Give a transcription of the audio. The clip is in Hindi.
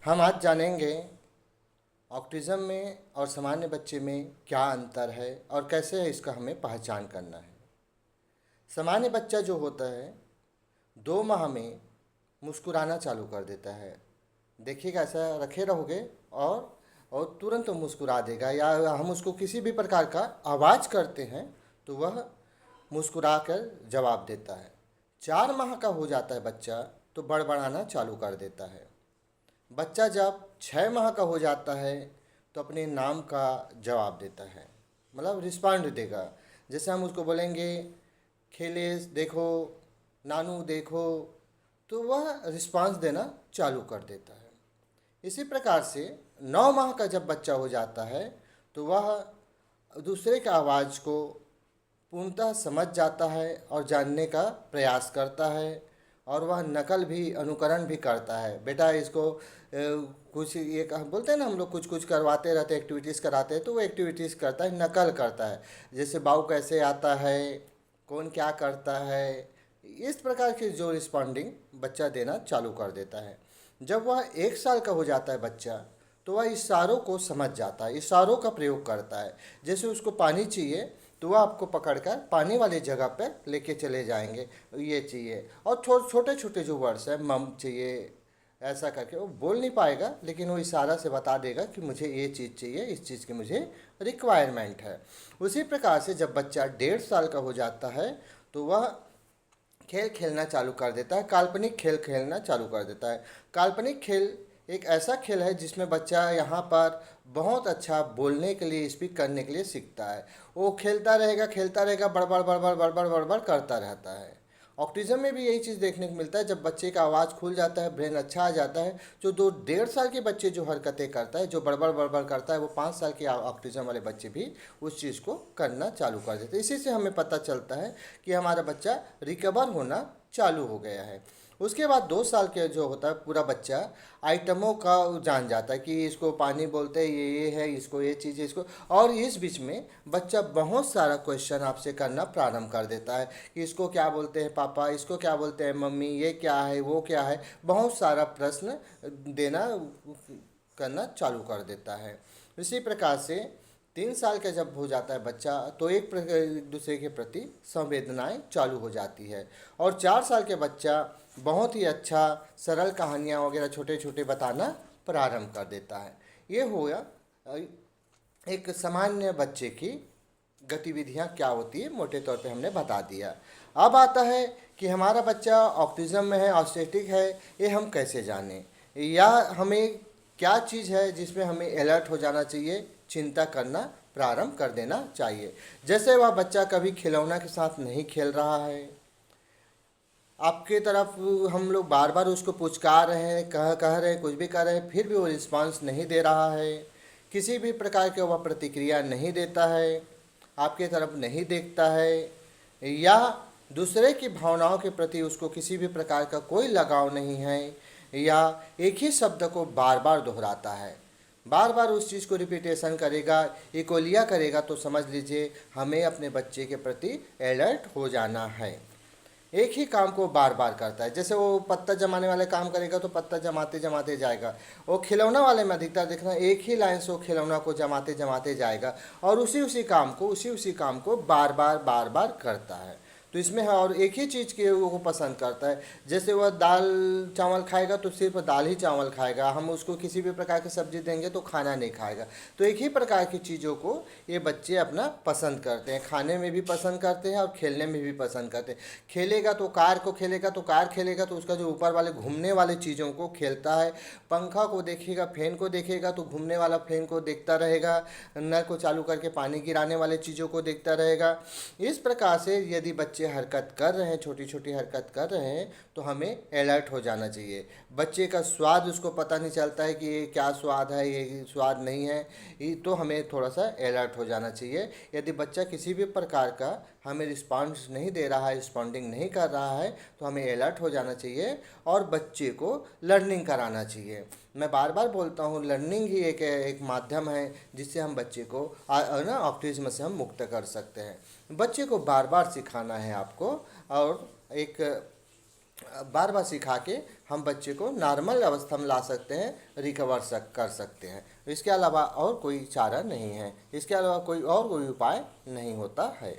हम आज जानेंगे ऑटिज़म में और सामान्य बच्चे में क्या अंतर है और कैसे है इसका हमें पहचान करना है। सामान्य बच्चा जो होता है 2 माह में मुस्कुराना चालू कर देता है। देखिएगा, ऐसा रखे रहोगे और तुरंत वो मुस्कुरा देगा, या हम उसको किसी भी प्रकार का आवाज़ करते हैं तो वह मुस्कुरा कर जवाब देता है। 4 माह का हो जाता है बच्चा तो बड़बड़ाना चालू कर देता है। बच्चा जब 6 माह का हो जाता है तो अपने नाम का जवाब देता है, मतलब रिस्पॉन्ड देगा। जैसे हम उसको बोलेंगे खेले देखो, नानू देखो, तो वह रिस्पांस देना चालू कर देता है। इसी प्रकार से 9 माह का जब बच्चा हो जाता है तो वह दूसरे की आवाज़ को पूर्णतः समझ जाता है और जानने का प्रयास करता है, और वह नकल भी अनुकरण भी करता है। बेटा इसको कुछ ये बोलते हैं ना, हम लोग कुछ कुछ करवाते रहते हैं, एक्टिविटीज़ कराते हैं, तो वो एक्टिविटीज़ करता है, नकल करता है। जैसे बाऊ कैसे आता है, कौन क्या करता है, इस प्रकार की जो रिस्पॉन्डिंग बच्चा देना चालू कर देता है। जब वह 1 साल का हो जाता है बच्चा तो वह इशारों को समझ जाता है, इशारों का प्रयोग करता है। जैसे उसको पानी चाहिए तो वह आपको पकड़कर पानी वाली जगह पर लेके चले जाएंगे, ये चाहिए। और छोटे छोटे जो वर्ड्स हैं, मम चाहिए, ऐसा करके वो बोल नहीं पाएगा लेकिन वो इशारा से बता देगा कि मुझे ये चीज़ चाहिए, इस चीज़ की मुझे रिक्वायरमेंट है। उसी प्रकार से जब बच्चा 1.5 साल का हो जाता है तो वह खेल खेलना चालू कर देता है, काल्पनिक खेल खेलना चालू कर देता है। काल्पनिक खेल एक ऐसा खेल है जिसमें बच्चा यहाँ पर बहुत अच्छा बोलने के लिए, स्पीक करने के लिए सीखता है। वो खेलता रहेगा, बड़बड़ बड़बड़ बड़बड़ बड़बड़ करता रहता है। ऑटिज़म में भी यही चीज़ देखने को मिलता है। जब बच्चे का आवाज़ खुल जाता है, ब्रेन अच्छा आ जाता है, जो 2 1.5 साल के बच्चे जो हरकतें करता है, जो बड़बड़ बड़बड़ करता है, वो 5 साल के ऑटिज़म वाले बच्चे भी उस चीज़ को करना चालू कर देते हैं। इसी से हमें पता चलता है कि हमारा बच्चा रिकवर होना चालू हो गया है। उसके बाद 2 साल के जो होता है पूरा बच्चा आइटमों का जान जाता है कि इसको पानी बोलते हैं, ये है, इसको ये चीज़ है, इसको। और इस बीच में बच्चा बहुत सारा क्वेश्चन आपसे करना प्रारंभ कर देता है कि इसको क्या बोलते हैं पापा, इसको क्या बोलते हैं मम्मी, ये क्या है, वो क्या है। बहुत सारा प्रश्न देना करना चालू कर देता है। इसी प्रकार से 3 साल का जब हो जाता है बच्चा तो एक दूसरे के प्रति संवेदनाएं चालू हो जाती है। और 4 साल के बच्चा बहुत ही अच्छा सरल कहानियाँ वगैरह छोटे छोटे बताना प्रारंभ कर देता है। ये हो गया एक सामान्य बच्चे की गतिविधियाँ क्या होती है, मोटे तौर पे हमने बता दिया। अब आता है कि हमारा बच्चा ऑटिज़म में है, ऑटिस्टिक है, ये हम कैसे जानें, या हमें क्या चीज़ है जिसमें हमें अलर्ट हो जाना चाहिए, चिंता करना प्रारंभ कर देना चाहिए। जैसे वह बच्चा कभी खिलौना के साथ नहीं खेल रहा है, आपके तरफ हम लोग बार बार उसको पुचकार रहे हैं, कह रहे हैं, कुछ भी कर रहे हैं, फिर भी वो रिस्पांस नहीं दे रहा है, किसी भी प्रकार के वह प्रतिक्रिया नहीं देता है, आपके तरफ नहीं देखता है, या दूसरे की भावनाओं के प्रति उसको किसी भी प्रकार का कोई लगाव नहीं है, या एक ही शब्द को बार बार दोहराता है, बार बार उस चीज़ को रिपीटेशन करेगा, इकोलिया करेगा, तो समझ लीजिए हमें अपने बच्चे के प्रति अलर्ट हो जाना है। एक ही काम को बार बार करता है, जैसे वो पत्ता जमाने वाले काम करेगा तो पत्ता जमाते जमाते जाएगा। वो खिलौना वाले में अधिकतर देखना एक ही लाइन से वो खिलौना को जमाते जमाते जाएगा और उसी उसी काम को बार बार करता है। तो इसमें है, और एक ही चीज़ के वो पसंद करता है। जैसे वह दाल चावल खाएगा तो सिर्फ दाल ही चावल खाएगा, हम उसको किसी भी प्रकार की सब्जी देंगे तो खाना नहीं खाएगा। तो एक ही प्रकार की चीज़ों को ये बच्चे अपना पसंद करते हैं, खाने में भी पसंद करते हैं और खेलने में भी पसंद करते हैं। खेलेगा तो कार को खेलेगा, तो कार खेलेगा तो उसका जो ऊपर वाले घूमने वाले चीज़ों को खेलता है। पंखा को देखेगा, फैन को देखेगा तो घूमने वाला फैन को देखता रहेगा, नल को चालू करके पानी गिराने वाले चीज़ों को देखता रहेगा। इस प्रकार से यदि बच्चे हरकत कर रहे हैं, छोटी छोटी हरकत कर रहे हैं, तो हमें अलर्ट हो जाना चाहिए। बच्चे का स्वाद उसको पता नहीं चलता है कि ये क्या स्वाद है, ये स्वाद नहीं है, तो हमें थोड़ा सा अलर्ट हो जाना चाहिए। यदि बच्चा किसी भी प्रकार का हमें रिस्पॉन्स नहीं दे रहा है, रिस्पॉन्डिंग नहीं कर रहा है, तो हमें अलर्ट हो जाना चाहिए और बच्चे को लर्निंग कराना चाहिए। मैं बार बार बोलता हूँ, लर्निंग ही एक माध्यम है जिससे हम बच्चे को ना ऑटिज्म से हम मुक्त कर सकते हैं। बच्चे को बार बार सिखाना है आपको, और एक बार बार सिखा के हम बच्चे को नॉर्मल अवस्था में ला सकते हैं, कर सकते हैं। इसके अलावा और कोई चारा नहीं है, इसके अलावा कोई उपाय नहीं होता है।